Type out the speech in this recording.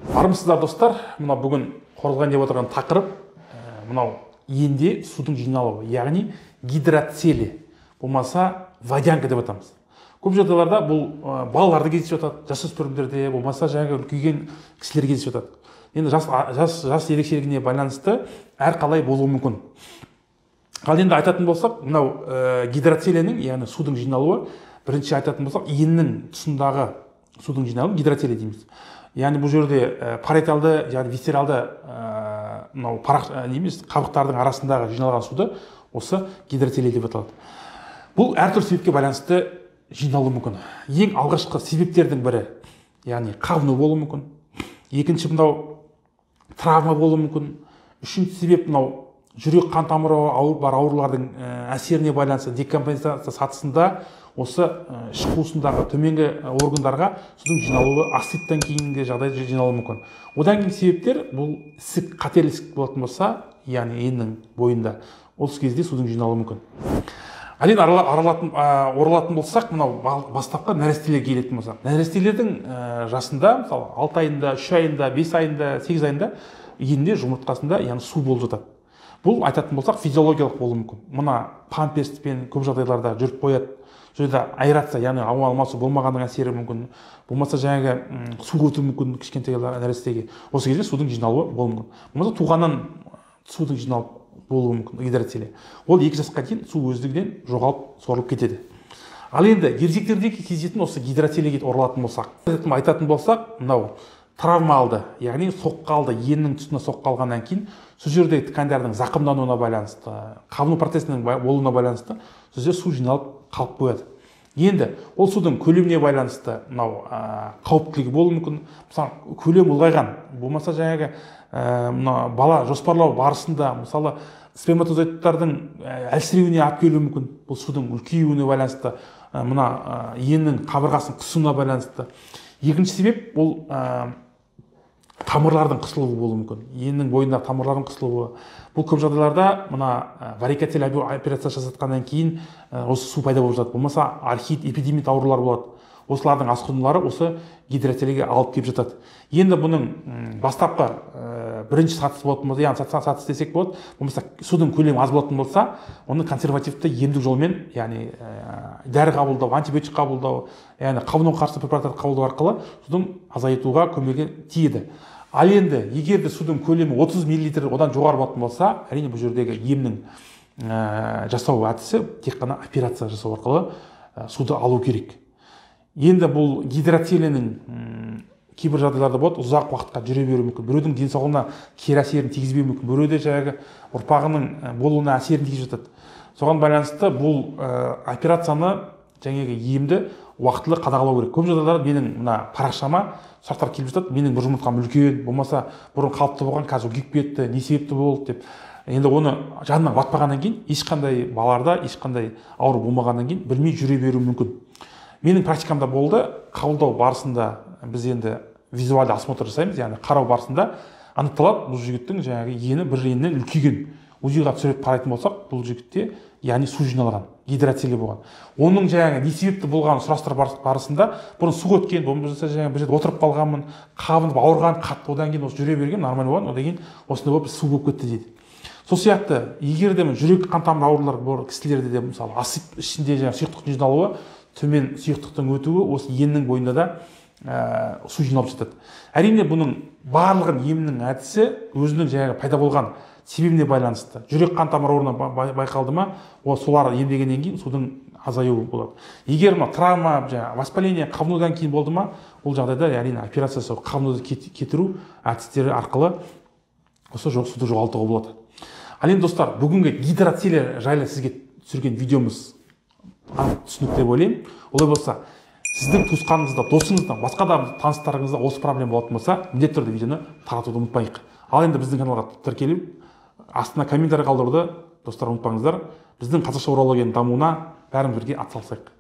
Армысыздар достар, мына бүгін қорғалған деп отырған тақырып мынау енде судың жиналуы, яғни гидроцелий, болмаса водянка деп атамыз. Көп жағдайларда бұл балаларды кездесіп жатады, жасөспірімдерде, болмаса жаңағы үлкейген кісілер кездесіп жатады. Енді жас ерекшелігіне байланысты әрқалай болуы мүмкін. Ал енді айтатын болсақ, мынау гидроцелийнің, яғни судың жиналуы, бірінші айтатын болсақ, еннің тұсындағы судың жиналуы гидроцелий дейміз. Яғни бұл жерде париеталды, яғни висцералды мынау қабықтардың арасындағы жиналған суды осы гидроцелий деп аталады. Бұл әртүрлі себепке байланысты жиналуы мүмкін. Ең алғашқы себептердің бірі, яғни қабыну болуы мүмкін. Екінші мынау травма болуы мүмкін. Үшінші себеп мынау жүрек қан тамыры бар аурулардың әсеріне байланысты декомпенсация сатысында осы іш қуысындағы төменгі органдарға судың жиналуы астриттан кейінгі жағдайда жиналуы мүмкін. Одан кейін себептер бұл ісік, қатерлі ісік болатын болса, яғни еннің бойында, осы кезде судың жиналуы мүмкін. Ал енді оралатын болсақ, мынау бастапқы нәрестелерге келетін болсақ, нәрестелердің жасында, мысалы 6 айында, 3 айында, 5 айында, 8 айында енінде жұмыртқасында яғни су болып жатады. Бұл айтатын болсақ физиологиялық болуы мүмкін. Мына памперспен көп жағдайларда жүріп қояды. Жерде аэрация, яғни ауа алмасу болмағанның әсері мүмкін. Болмаса жаңағы су өтуі мүмкін кішкентай нәрестеге. Осы кезде судың жиналуы болуы мүмкін. Болмаса туғаннан судың жиналып болуы мүмкін гидроцелий. Ол 2 жасқа дейін су өздігінен жоғалып сорылып кетеді. Ал енді ересектерде кездесетін осы гидроцелийге оралатын болсақ, айтатын болсақ, мынау травма алды, яғни соққы алды, еннің тұсына соққы алғаннан кейін, сол жердегі ткандардың зақымдануына байланысты, қабыну процесінің болуына байланысты, сол жерде су жиналып қалып қояды. Енді ол судың көлеміне байланысты мынау қауіптілігі болуы мүмкін. Мысалы, көлем ұлғайған, болмаса жаңағы бала жоспарлау барысында, мысалы, сперматозоидтардың әлсіреуіне алып келуі мүмкін. Бұл судың үлкеюіне байланысты, мына еннің қабырғасының қысуына байланысты. Екінші себеп бұл тамырлардың қысылуы болуы мүмкін. Еннің бойындағы тамырлардың қысылуы. Бұл көп жағдайларда мына варикоцель операция жасатқаннан кейін осы су пайда болып жатады. Болмаса архит, эпидемит аурулар болады. Осылардың асқынулары осы гидроцелийге алып келіп жатады. Енді бұның бастапқы бірінші сатысы болатын болса, яғни сатысы десек болады, болмаса судың көлемі аз болатын болса, оны консервативті емдік жолмен, яғни дәрі қабылдау, антибиотик қабылдау, яғни қабынуға қарсы препараттар қабылдау арқылы судың азайтуға көмегі тиеді. Ал енді егер де судың көлемі 30 мл одан жоғары болатын болса, әрине бұл жердегі емнің жасау әдісі тек қана операция жасау арқылы суды алу керек. Енді бұл гидроцелийнің кейбір жағдайларда болады, ұзақ уақытқа жүре беруі мүмкін. Біреудің денсаулығына кері әсерін тигізбеуі мүмкін. Біреуде жаңағы ұрпағының болуына әсерін тигізіп жатады. Соған байланысты бұл операцияны жаңағы емді уақытылы қадағалау керек. Көп жағдайларда менің мына парақшама сұрақтар келіп жатады. Менің бір жұмыртқам үлкен, болмаса бұрын қалыпты болған, қазір үлкейіп кетті, не себепті болды деп. Енді оны жанынан батпағаннан кейін, ешқандай балаларда ешқандай ауру болмағаннан кейін білмей жүре беруі мүмкін. Менің практикамда болды, қабылдау барысында біз енді визуалды осмотр жасаймыз, яғни қарау барысында анықталады, бұл жігіттің жаңағы ені бір еннен үлкейген. УЗИ-ға түсіріп қарайтын болсақ, бұл жігітте яғни су жиналған, гидроцелий болған. Оның жаңағы не себепті болғанын сұрастыру барысында бұрын су өткен, болмаса жаңағы бір жерде отырып қалғанмын, қабынып ауырған, қатты, одан кейін осы жүре берген нормаль болған, одан кейін осындай болып су болып кетті дейді. Сол сияқты, егер де жүрек қан тамыр аурулары бар кісілерде де мысалы асып ішінде жаңағы сұйықтықтың жиналуы, төмен сұйықтықтың өтуі осы еннің бойында да су жиналып жатады. Әрине бұның барлығын емнің әдісі өзінің жаңағы пайда болған себебіне байланысты. Жүрек қан тамыр ауруына байқалды ма, солар емдегеннен кейін судың азаюы болады. Егер травма, воспаление, қабынудан кейін болды ма, ол жағдайда әрине операция жасау, қабынуды кетіру әдістері арқылы осы суды жоғалтуға болады. Ал енді достар, бүгінгі гидроцелий жайлы сізге түсірген видеомыз түсінікті деп ойлаймын. Олай болса, сіздің туысқаныңызда, досыңызда, басқа да таныстарыңызда осы проблема болатын болса, міндетті түрде видеоны таратуды ұмытпайық. Ал енді біздің каналға тіркеліп, астына комментарий қалдыруды достар ұмытпаңыздар. Біздің қазақша урологияның дамуына бәріміз бірге атсалысайық.